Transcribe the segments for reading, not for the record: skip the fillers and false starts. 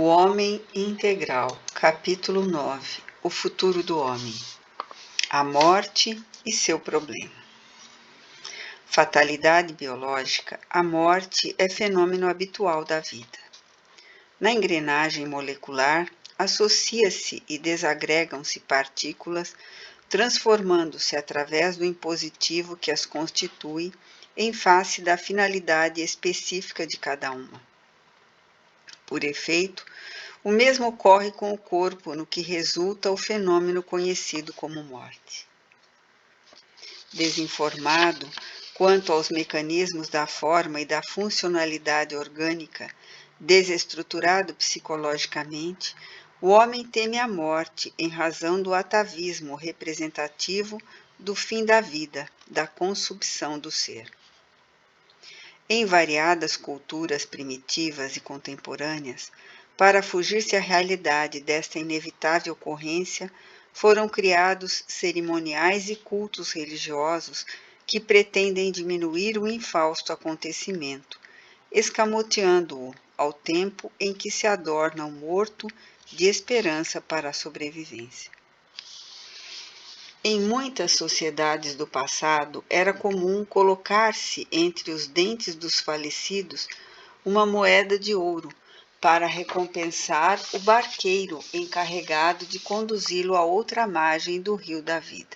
O Homem Integral, capítulo 9. O futuro do homem. A morte e seu problema. Fatalidade biológica, a morte é fenômeno habitual da vida. Na engrenagem molecular, associa-se e desagregam-se partículas, transformando-se através do impositivo que as constitui em face da finalidade específica de cada uma. Por efeito, o mesmo ocorre com o corpo, no que resulta o fenômeno conhecido como morte. Desinformado quanto aos mecanismos da forma e da funcionalidade orgânica, desestruturado psicologicamente, o homem teme a morte em razão do atavismo representativo do fim da vida, da consubção do ser. Em variadas culturas primitivas e contemporâneas, para fugir-se à realidade desta inevitável ocorrência, foram criados cerimoniais e cultos religiosos que pretendem diminuir o infausto acontecimento, escamoteando-o ao tempo em que se adorna o morto de esperança para a sobrevivência. Em muitas sociedades do passado, era comum colocar-se entre os dentes dos falecidos uma moeda de ouro para recompensar o barqueiro encarregado de conduzi-lo à outra margem do rio da vida.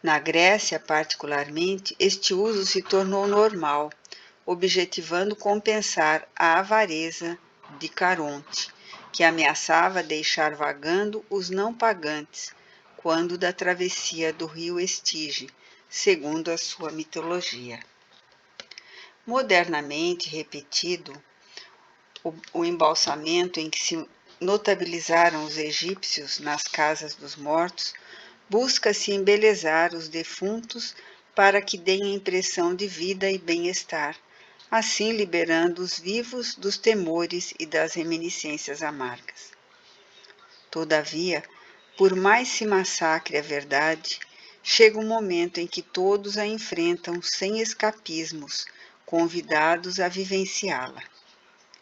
Na Grécia, particularmente, este uso se tornou normal, objetivando compensar a avareza de Caronte, que ameaçava deixar vagando os não pagantes, quando da travessia do rio Estige, segundo a sua mitologia. Modernamente repetido, o embalsamento em que se notabilizaram os egípcios nas casas dos mortos, busca-se embelezar os defuntos para que deem a impressão de vida e bem-estar, assim liberando os vivos dos temores e das reminiscências amargas. Todavia, por mais se massacre a verdade, chega um momento em que todos a enfrentam sem escapismos, convidados a vivenciá-la.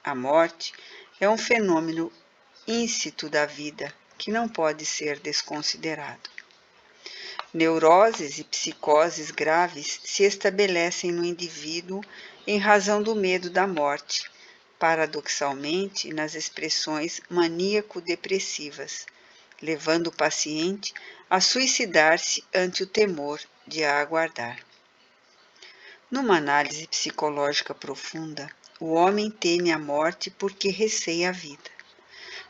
A morte é um fenômeno íncito da vida que não pode ser desconsiderado. Neuroses e psicoses graves se estabelecem no indivíduo em razão do medo da morte, paradoxalmente nas expressões maníaco-depressivas, levando o paciente a suicidar-se ante o temor de a aguardar. Numa análise psicológica profunda, o homem teme a morte porque receia a vida.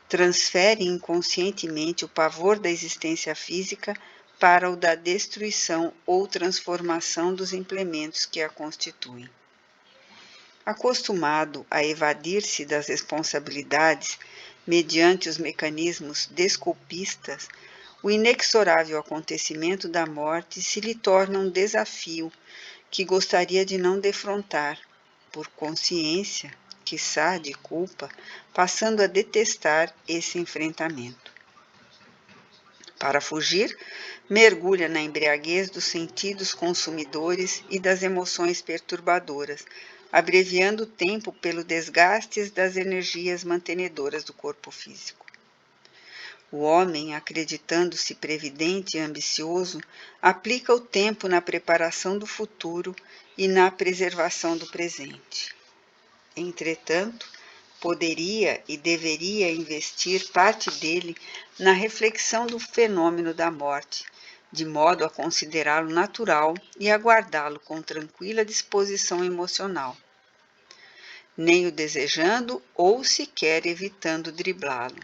Transfere inconscientemente o pavor da existência física para o da destruição ou transformação dos implementos que a constituem. Acostumado a evadir-se das responsabilidades mediante os mecanismos desculpistas, o inexorável acontecimento da morte se lhe torna um desafio que gostaria de não defrontar, por consciência, quiçá de culpa, passando a detestar esse enfrentamento. Para fugir, mergulha na embriaguez dos sentidos consumidores e das emoções perturbadoras, abreviando o tempo pelo desgaste das energias mantenedoras do corpo físico. O homem, acreditando-se previdente e ambicioso, aplica o tempo na preparação do futuro e na preservação do presente. Entretanto, poderia e deveria investir parte dele na reflexão do fenômeno da morte, de modo a considerá-lo natural e aguardá-lo com tranquila disposição emocional, nem o desejando ou sequer evitando driblá-lo.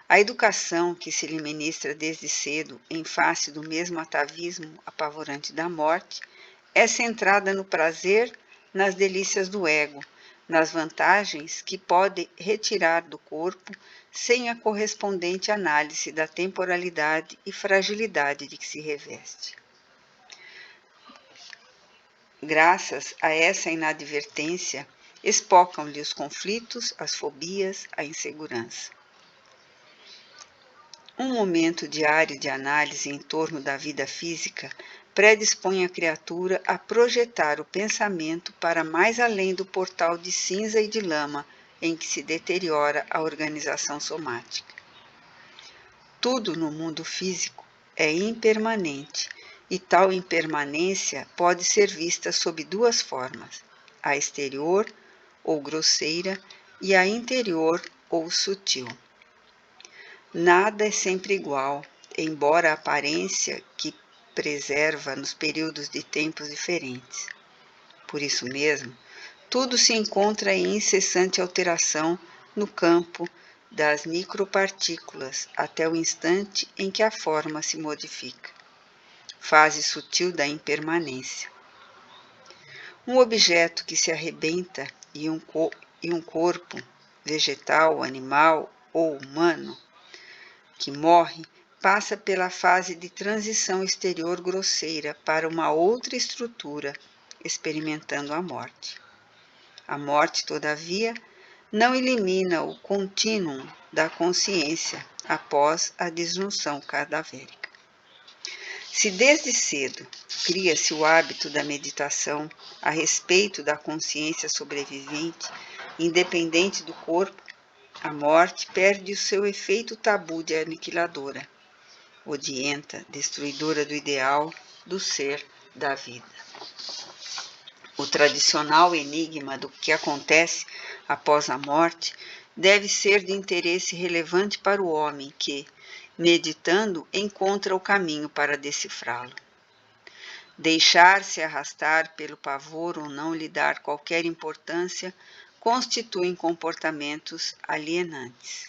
A educação que se lhe ministra desde cedo, em face do mesmo atavismo apavorante da morte, é centrada no prazer, nas delícias do ego, nas vantagens que pode retirar do corpo sem a correspondente análise da temporalidade e fragilidade de que se reveste. Graças a essa inadvertência, espocam-lhe os conflitos, as fobias, a insegurança. Um momento diário de análise em torno da vida física predispõe a criatura a projetar o pensamento para mais além do portal de cinza e de lama em que se deteriora a organização somática. Tudo no mundo físico é impermanente e tal impermanência pode ser vista sob duas formas: a exterior, ou grosseira, e a interior, ou sutil. Nada é sempre igual, embora a aparência que preserva nos períodos de tempos diferentes. Por isso mesmo, tudo se encontra em incessante alteração no campo das micropartículas até o instante em que a forma se modifica. Fase sutil da impermanência. Um objeto que se arrebenta e um corpo, vegetal, animal ou humano, que morre, passa pela fase de transição exterior grosseira para uma outra estrutura, experimentando a morte. A morte, todavia, não elimina o contínuo da consciência após a disjunção cadavérica. Se desde cedo cria-se o hábito da meditação a respeito da consciência sobrevivente, independente do corpo, a morte perde o seu efeito tabu de aniquiladora, odienta, destruidora do ideal, do ser, da vida. O tradicional enigma do que acontece após a morte deve ser de interesse relevante para o homem que, meditando, encontra o caminho para decifrá-lo. Deixar-se arrastar pelo pavor ou não lhe dar qualquer importância constituem comportamentos alienantes.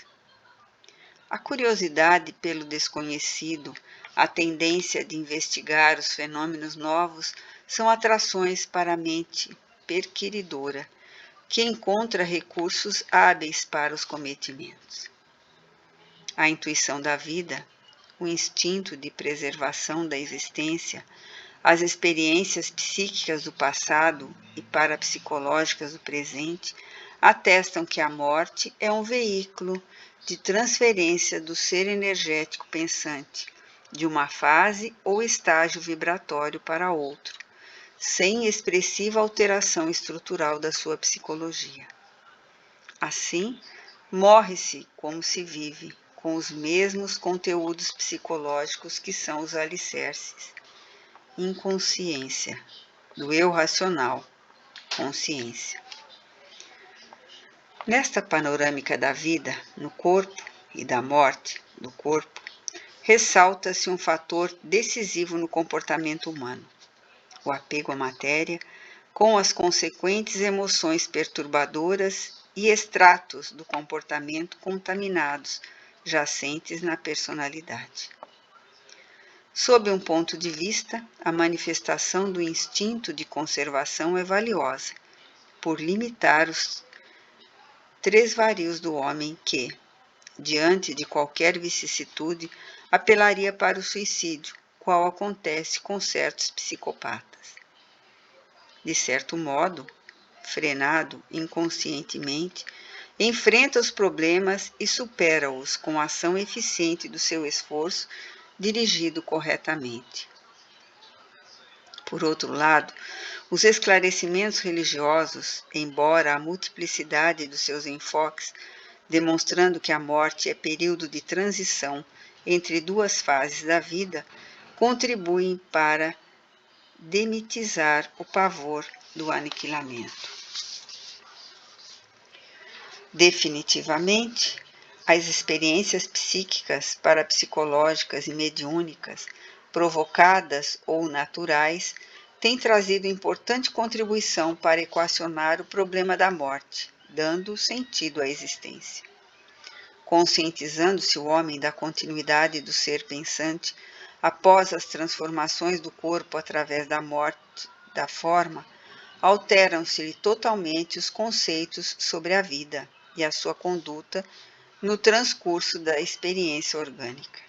A curiosidade pelo desconhecido, a tendência de investigar os fenômenos novos são atrações para a mente perquiridora, que encontra recursos hábeis para os cometimentos. A intuição da vida, o instinto de preservação da existência, as experiências psíquicas do passado e parapsicológicas do presente atestam que a morte é um veículo de transferência do ser energético pensante de uma fase ou estágio vibratório para outro, sem expressiva alteração estrutural da sua psicologia. Assim, morre-se como se vive, com os mesmos conteúdos psicológicos que são os alicerces. Inconsciência, do eu racional, consciência. Nesta panorâmica da vida, no corpo e da morte do corpo, ressalta-se um fator decisivo no comportamento humano: o apego à matéria, com as consequentes emoções perturbadoras e extratos do comportamento contaminados, jacentes na personalidade. Sob um ponto de vista, a manifestação do instinto de conservação é valiosa, por limitar os três varios do homem que, diante de qualquer vicissitude, apelaria para o suicídio, qual acontece com certos psicopatas. De certo modo, frenado inconscientemente, enfrenta os problemas e supera-os com a ação eficiente do seu esforço dirigido corretamente. Por outro lado, os esclarecimentos religiosos, embora a multiplicidade dos seus enfoques, demonstrando que a morte é período de transição entre duas fases da vida, contribuem para demitizar o pavor do aniquilamento. Definitivamente, as experiências psíquicas, parapsicológicas e mediúnicas, provocadas ou naturais, têm trazido importante contribuição para equacionar o problema da morte, dando sentido à existência. Conscientizando-se o homem da continuidade do ser pensante após as transformações do corpo através da morte da forma, alteram-se-lhe totalmente os conceitos sobre a vida e a sua conduta no transcurso da experiência orgânica.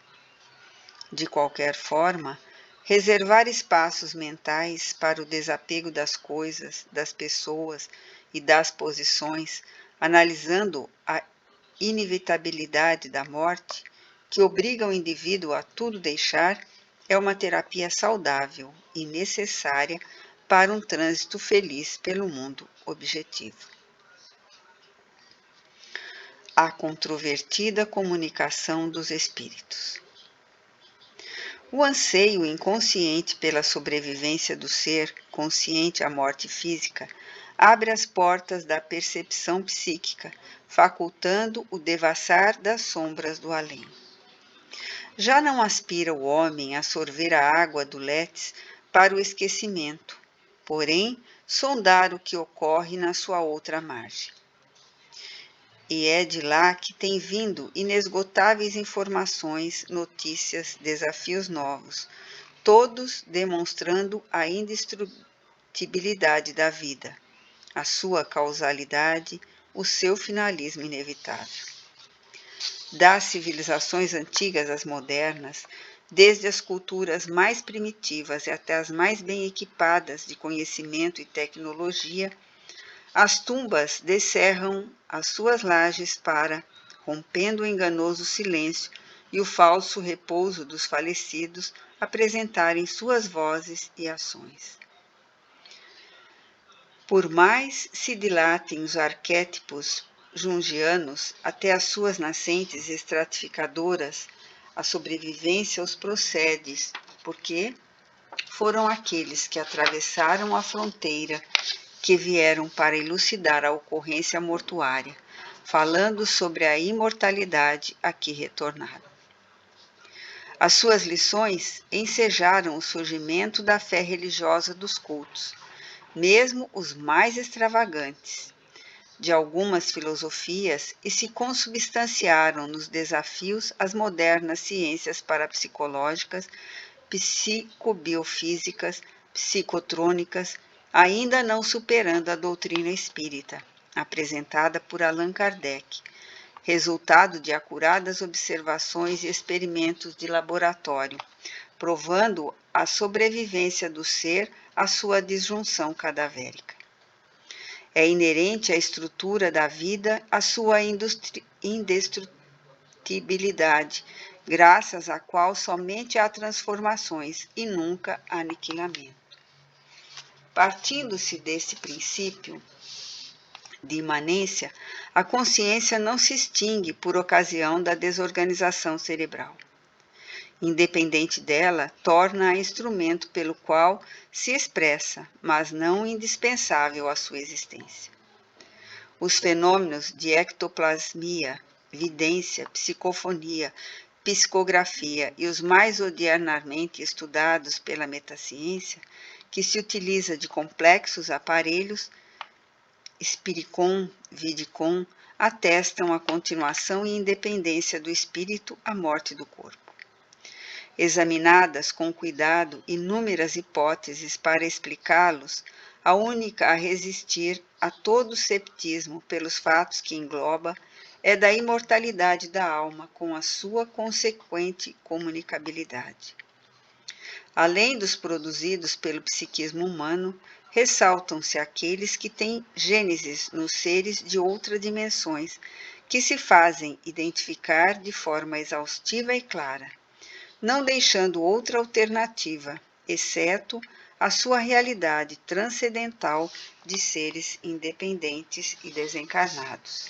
De qualquer forma, reservar espaços mentais para o desapego das coisas, das pessoas e das posições, analisando a inevitabilidade da morte, que obriga o indivíduo a tudo deixar, é uma terapia saudável e necessária para um trânsito feliz pelo mundo objetivo. a controvertida comunicação dos espíritos. O anseio inconsciente pela sobrevivência do ser, consciente à morte física, abre as portas da percepção psíquica, facultando o devassar das sombras do além. Já não aspira o homem a sorver a água do Létis para o esquecimento, porém, sondar o que ocorre na sua outra margem. E é de lá que têm vindo inesgotáveis informações, notícias, desafios novos, todos demonstrando a indestrutibilidade da vida, a sua causalidade, o seu finalismo inevitável. Das civilizações antigas às modernas, desde as culturas mais primitivas e até as mais bem equipadas de conhecimento e tecnologia, as tumbas descerram as suas lajes para, rompendo o enganoso silêncio e o falso repouso dos falecidos, apresentarem suas vozes e ações. Por mais se dilatem os arquétipos jungianos até as suas nascentes estratificadoras, a sobrevivência os procede, porque foram aqueles que atravessaram a fronteira que vieram para elucidar a ocorrência mortuária, falando sobre a imortalidade a que retornaram. As suas lições ensejaram o surgimento da fé religiosa dos cultos, mesmo os mais extravagantes, de algumas filosofias e se consubstanciaram nos desafios às modernas ciências parapsicológicas, psicobiofísicas, psicotrônicas, ainda não superando a doutrina espírita, apresentada por Allan Kardec, resultado de acuradas observações e experimentos de laboratório, provando a sobrevivência do ser à sua disjunção cadavérica. É inerente à estrutura da vida a sua indestrutibilidade, graças à qual somente há transformações e nunca aniquilamento. Partindo-se desse princípio de imanência, a consciência não se extingue por ocasião da desorganização cerebral. Independente dela, torna-a instrumento pelo qual se expressa, mas não indispensável à sua existência. Os fenômenos de ectoplasmia, vidência, psicofonia, psicografia e os mais odiernamente estudados pela metaciência, que se utiliza de complexos aparelhos, Spiricom, Vidicom, atestam a continuação e independência do espírito à morte do corpo. Examinadas com cuidado inúmeras hipóteses para explicá-los, a única a resistir a todo ceptismo pelos fatos que engloba é da imortalidade da alma com a sua consequente comunicabilidade. Além dos produzidos pelo psiquismo humano, ressaltam-se aqueles que têm gênesis nos seres de outras dimensões, que se fazem identificar de forma exaustiva e clara, não deixando outra alternativa, exceto a sua realidade transcendental de seres independentes e desencarnados.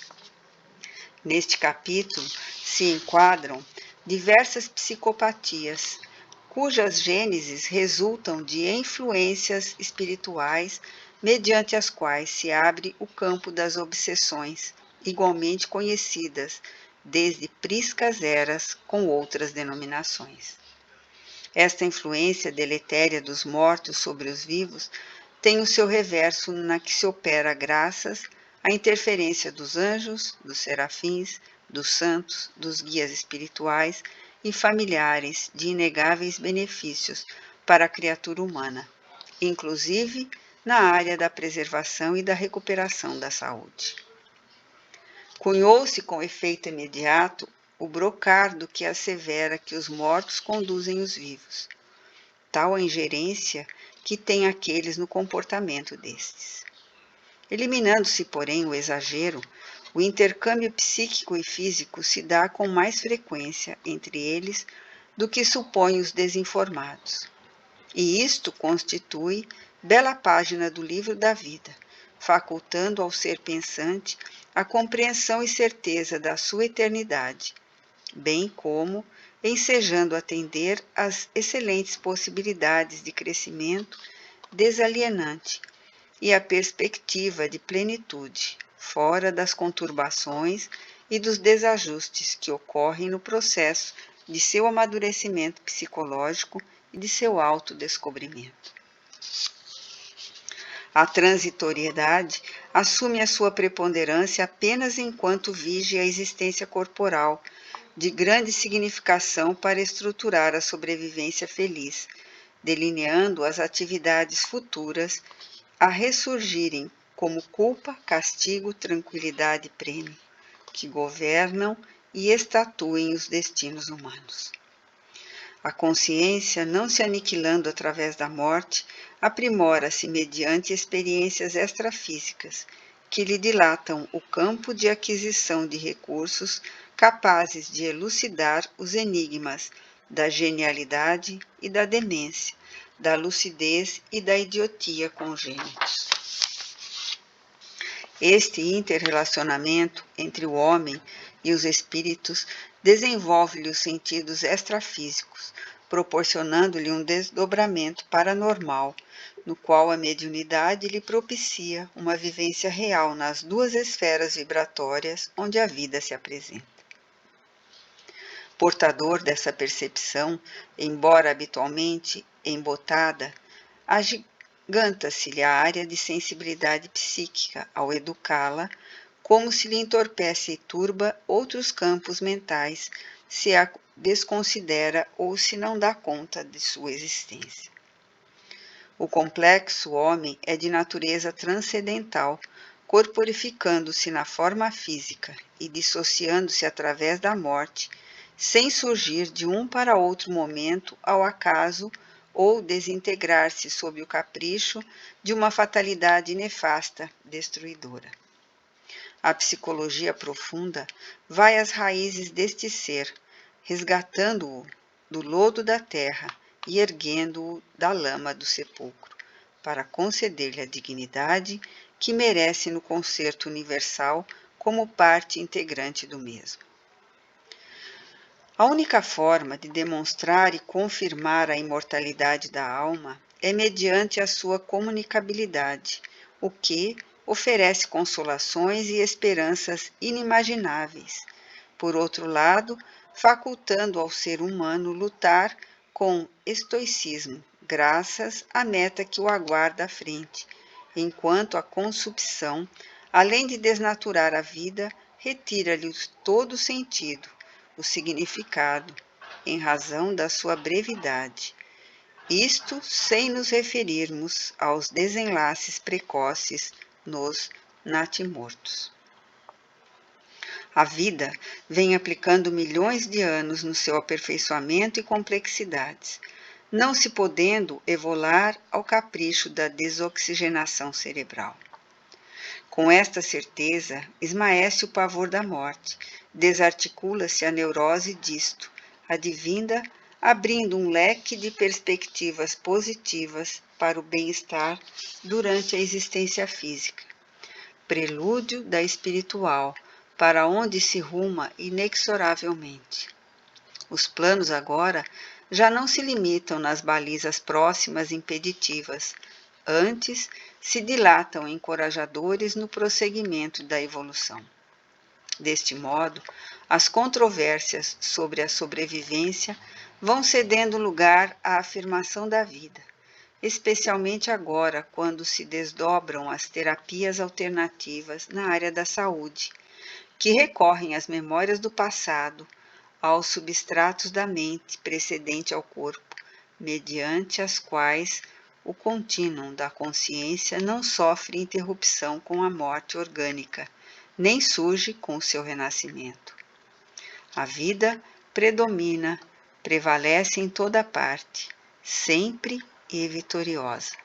Neste capítulo se enquadram diversas psicopatias, cujas gêneses resultam de influências espirituais, mediante as quais se abre o campo das obsessões, igualmente conhecidas desde priscas eras com outras denominações. Esta influência deletéria dos mortos sobre os vivos tem o seu reverso na que se opera graças à interferência dos anjos, dos serafins, dos santos, dos guias espirituais e familiares de inegáveis benefícios para a criatura humana, inclusive na área da preservação e da recuperação da saúde. Cunhou-se com efeito imediato o brocardo que assevera que os mortos conduzem os vivos, tal a ingerência que têm aqueles no comportamento destes. Eliminando-se, porém, o exagero, o intercâmbio psíquico e físico se dá com mais frequência entre eles do que supõem os desinformados. E isto constitui bela página do livro da vida, facultando ao ser pensante a compreensão e certeza da sua eternidade, bem como ensejando atender às excelentes possibilidades de crescimento desalienante e a perspectiva de plenitude, fora das conturbações e dos desajustes que ocorrem no processo de seu amadurecimento psicológico e de seu autodescobrimento. A transitoriedade assume a sua preponderância apenas enquanto vige a existência corporal, de grande significação para estruturar a sobrevivência feliz, delineando as atividades futuras a ressurgirem como culpa, castigo, tranquilidade e prêmio, que governam e estatuem os destinos humanos. A consciência, não se aniquilando através da morte, aprimora-se mediante experiências extrafísicas, que lhe dilatam o campo de aquisição de recursos capazes de elucidar os enigmas da genialidade e da demência, da lucidez e da idiotia congênitos. Este interrelacionamento entre o homem e os espíritos desenvolve-lhe os sentidos extrafísicos, proporcionando-lhe um desdobramento paranormal, no qual a mediunidade lhe propicia uma vivência real nas duas esferas vibratórias onde a vida se apresenta. Portador dessa percepção, embora habitualmente embotada, agiganta-se-lhe a área de sensibilidade psíquica ao educá-la, como se lhe entorpece e turba outros campos mentais, se a desconsidera ou se não dá conta de sua existência. O complexo homem é de natureza transcendental, corporificando-se na forma física e dissociando-se através da morte, sem surgir de um para outro momento ao acaso ou desintegrar-se sob o capricho de uma fatalidade nefasta, destruidora. A psicologia profunda vai às raízes deste ser, resgatando-o do lodo da terra e erguendo-o da lama do sepulcro, para conceder-lhe a dignidade que merece no concerto universal como parte integrante do mesmo. A única forma de demonstrar e confirmar a imortalidade da alma é mediante a sua comunicabilidade, o que oferece consolações e esperanças inimagináveis. Por outro lado, facultando ao ser humano lutar com estoicismo, graças à meta que o aguarda à frente, enquanto a consumpção, além de desnaturar a vida, retira-lhe todo o sentido, o significado, em razão da sua brevidade. Isto sem nos referirmos aos desenlaces precoces nos natimortos. A vida vem aplicando milhões de anos no seu aperfeiçoamento e complexidades, não se podendo evolar ao capricho da desoxigenação cerebral. Com esta certeza, esmaece o pavor da morte, desarticula-se a neurose disto, advinda, abrindo um leque de perspectivas positivas para o bem-estar durante a existência física. Prelúdio da espiritual, para onde se ruma inexoravelmente. Os planos agora já não se limitam nas balizas próximas impeditivas, antes se dilatam encorajadores no prosseguimento da evolução. Deste modo, as controvérsias sobre a sobrevivência vão cedendo lugar à afirmação da vida, especialmente agora quando se desdobram as terapias alternativas na área da saúde, que recorrem às memórias do passado, aos substratos da mente precedente ao corpo, mediante as quais o contínuo da consciência não sofre interrupção com a morte orgânica, nem surge com o seu renascimento. A vida predomina, prevalece em toda parte, sempre e vitoriosa.